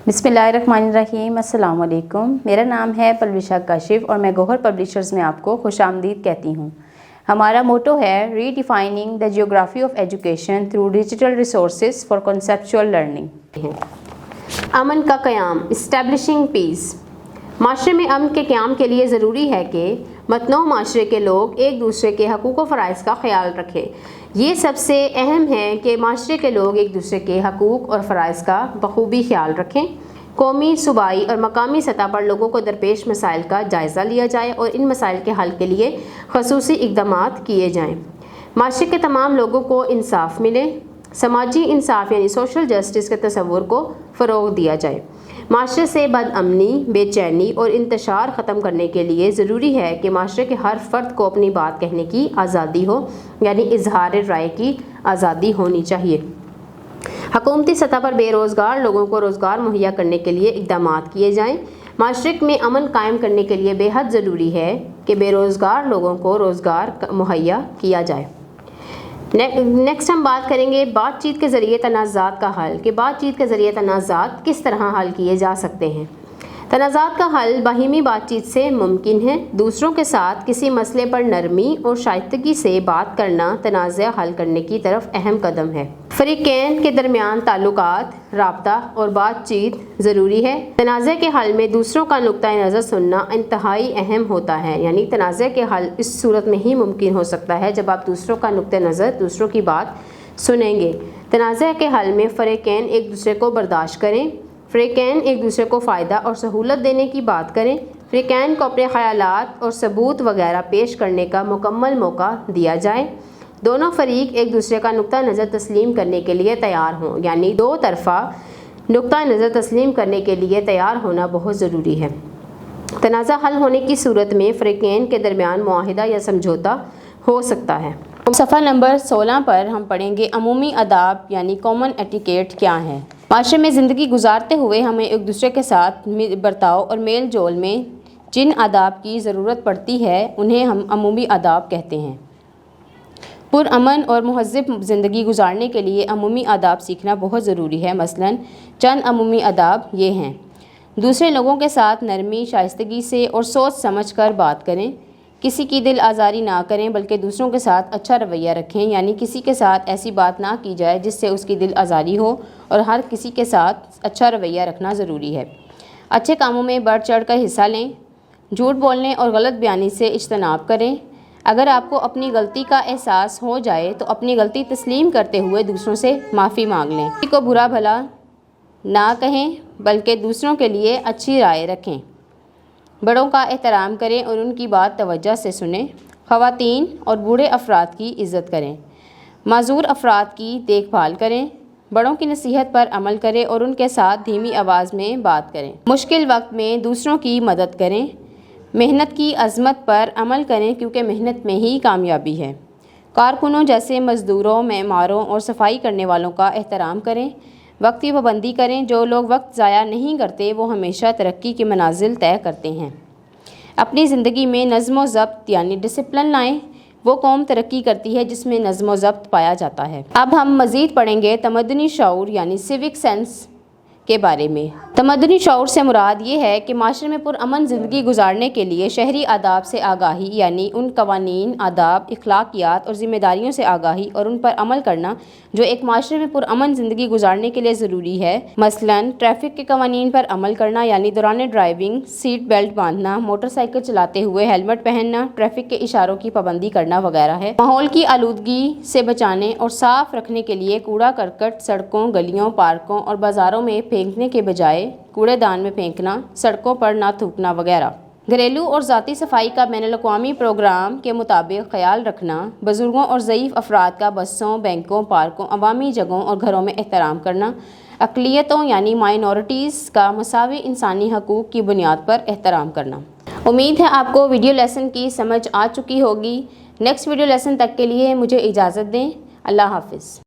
बिस्मिल्लाहिर्रहमानिर्रहीम। अस्सलाम वालेकुम। मेरा नाम है पलविशा काशिफ और मैं गौहर पब्लिशर्स में आपको खुशामदीद कहती हूँ। हमारा मोटो है redefining the geography of education through digital resources for conceptual learning. अमन का क़याम, इस्टेब्लिशिंग पीस। माशरे में अमन के क़याम के लिए ज़रूरी है कि मतनों माशरे के लोग एक दूसरे के हकूक़ व फ़राइज़ का ख्याल रखें। ये सबसे अहम है कि माशरे के लोग एक दूसरे के हकूक़ और फ़राइज़ का बखूबी ख्याल रखें। कौमी, सूबाई और मकामी सतह पर लोगों को दरपेश मसाइल का जायज़ा लिया जाए और इन मसाइल के हल के लिए ख़ुसूसी इक़दामात किए जाएँ। माशरे के तमाम लोगों को इंसाफ मिले। समाजी इंसाफ यानी सोशल जस्टिस के तस्वुर को फ़रोग़ दिया जाए। माशरे से बदअमनी, बेचैनी और इंतशार ख़त्म करने के लिए ज़रूरी है कि माशरे के हर फ़र्द को अपनी बात कहने की आज़ादी हो, यानी इजहार राय की आज़ादी होनी चाहिए। हुकूमती सतह पर बेरोज़गार लोगों को रोज़गार मुहैया करने के लिए इक़दामात किए जाएँ। माशरे में अमन कायम करने के लिए बेहद ज़रूरी है कि बेरोज़गार लोगों को रोज़गार मुहैया किया जाए। नेक्स्ट हम बात करेंगे बातचीत के ज़रिए तनाज़ात का हल, कि बातचीत के ज़रिए तनाज़ात किस तरह हल किए जा सकते हैं। तनाज़ात का हल बाहिमी बातचीत से मुमकिन है। दूसरों के साथ किसी मसले पर नरमी और शाइस्तगी से बात करना तनाज़ा हल करने की तरफ अहम कदम है। फ़रीक़ैन के दरमियान ताल्लुकात, राब्ता और बातचीत ज़रूरी है। तनाज़े के हल में दूसरों का नुक्ता नज़र सुनना इंतहाई अहम होता है, यानी तनाज़े के हल इस सूरत में ही मुमकिन हो सकता है जब आप दूसरों का नुक्ता नज़र, दूसरों की बात सुनेंगे। तनाज़े के हल में फ़रीक़ैन एक दूसरे को बर्दाश्त करें। फ़रीक़ैन एक दूसरे को फ़ायदा और सहूलत देने की बात करें। फ़रीक़ैन को अपने ख़यालात और सबूत वगैरह पेश करने का मुकम्मल मौका दिया जाए। दोनों फ़रीक एक दूसरे का नुक्ता नज़र तस्लीम करने के लिए तैयार हों, यानी दो तरफ़ा नुक्ता नज़र तस्लीम करने के लिए तैयार होना बहुत ज़रूरी है। तनाज़ा हल होने की सूरत में फ़रीक़ैन के दरमियान मुआहिदा या समझौता हो सकता है। सफ़ा नंबर 16 पर हम पढ़ेंगे अमूमी आदाब यानी कॉमन एटिकेट क्या है। माशरे में ज़िंदगी गुजारते हुए हमें एक दूसरे के साथ बर्ताव और मेल जोल में जिन आदाब की ज़रूरत पड़ती है उन्हें हम अमूमी आदाब कहते हैं। पुरअमन और मुहज़्ज़ब ज़िंदगी गुजारने के लिए अमूमी आदाब सीखना बहुत ज़रूरी है। मसलन चंद अमूमी आदाब ये हैं: दूसरे लोगों के साथ नरमी, शाइस्तगी से और सोच समझ कर बात करें। किसी की दिल आज़ारी ना करें बल्कि दूसरों के साथ अच्छा रवैया रखें, यानी किसी के साथ ऐसी बात ना की जाए जिससे उसकी दिल आज़ारी हो और हर किसी के साथ अच्छा रवैया रखना ज़रूरी है। अच्छे कामों में बढ़ चढ़ कर हिस्सा लें। झूठ बोलने और गलत बयानी से इज्तनाब करें। अगर आपको अपनी गलती का एहसास हो जाए तो अपनी गलती तस्लीम करते हुए दूसरों से माफ़ी मांग लें। किसी को बुरा भला ना कहें बल्कि दूसरों के लिए अच्छी राय रखें। बड़ों का एहतराम करें और उनकी बात तवज्जो से सुनें। ख़वातीन और बूढ़े अफराद की इज़्ज़त करें। माज़ूर अफराद की देखभाल करें। बड़ों की नसीहत पर अमल करें और उनके साथ धीमी आवाज़ में बात करें। मुश्किल वक्त में दूसरों की मदद करें। मेहनत की अज़मत पर अमल करें क्योंकि मेहनत में ही कामयाबी है। कारकुनों जैसे मज़दूरों, मेमारों और सफाई करने वालों का एहतराम करें। वक्त की पाबंदी करें। जो लोग वक्त ज़ाया नहीं करते वो हमेशा तरक्की की मनाजिल तय करते हैं। अपनी ज़िंदगी में नज़्म व ज़ब्त यानी डिसिप्लिन लाएँ। वो कौम तरक्की करती है जिसमें नज़्म व ज़ब्त पाया जाता है। अब हम मज़ीद पढ़ेंगे तमद्दुनी शऊर यानी सिविक सेंस के बारे में। तमद्दुनी शऊर से मुराद ये है कि माशरे में पुरअमन ज़िंदगी गुजारने के लिए शहरी आदाब से आगाही, यानी उन कवानीन, आदाब, इखलाकियात और ज़िम्मेदारियों से आगाही और उन पर अमल करना जो एक माशरे में पुरअमन ज़िंदगी गुजारने के लिए ज़रूरी है। मसलन ट्रैफिक के कवानीन पर अमल करना, यानी दौरान ड्राइविंग सीट बेल्ट बांधना, मोटरसाइकिल चलाते हुए हेलमेट पहनना, ट्रैफिक के इशारों की पाबंदी करना वगैरह है। माहौल की आलूदगी से बचाने और साफ़ रखने के लिए कूड़ा करकट सड़कों, गलियों, पार्कों और बाज़ारों में फेंकने के बजाय कूड़ेदान में फेंकना, सड़कों पर ना थूकना वगैरह। घरेलू और ज़ाती सफाई का बैनुल-अक़वामी प्रोग्राम के मुताबिक ख्याल रखना। बुज़ुर्गों और ज़ईफ़ अफराद का बसों, बैंकों, पार्कों, अवामी जगहों और घरों में एहतराम करना। अक़लियतों यानी माइनॉरिटीज़ का मसावी इंसानी हकूक़ की बुनियाद पर एहतराम करना। उम्मीद है आपको वीडियो लेसन की समझ आ चुकी होगी। नेक्स्ट वीडियो लेसन तक के लिए मुझे इजाज़त दें। अल्लाह हाफ़िज़।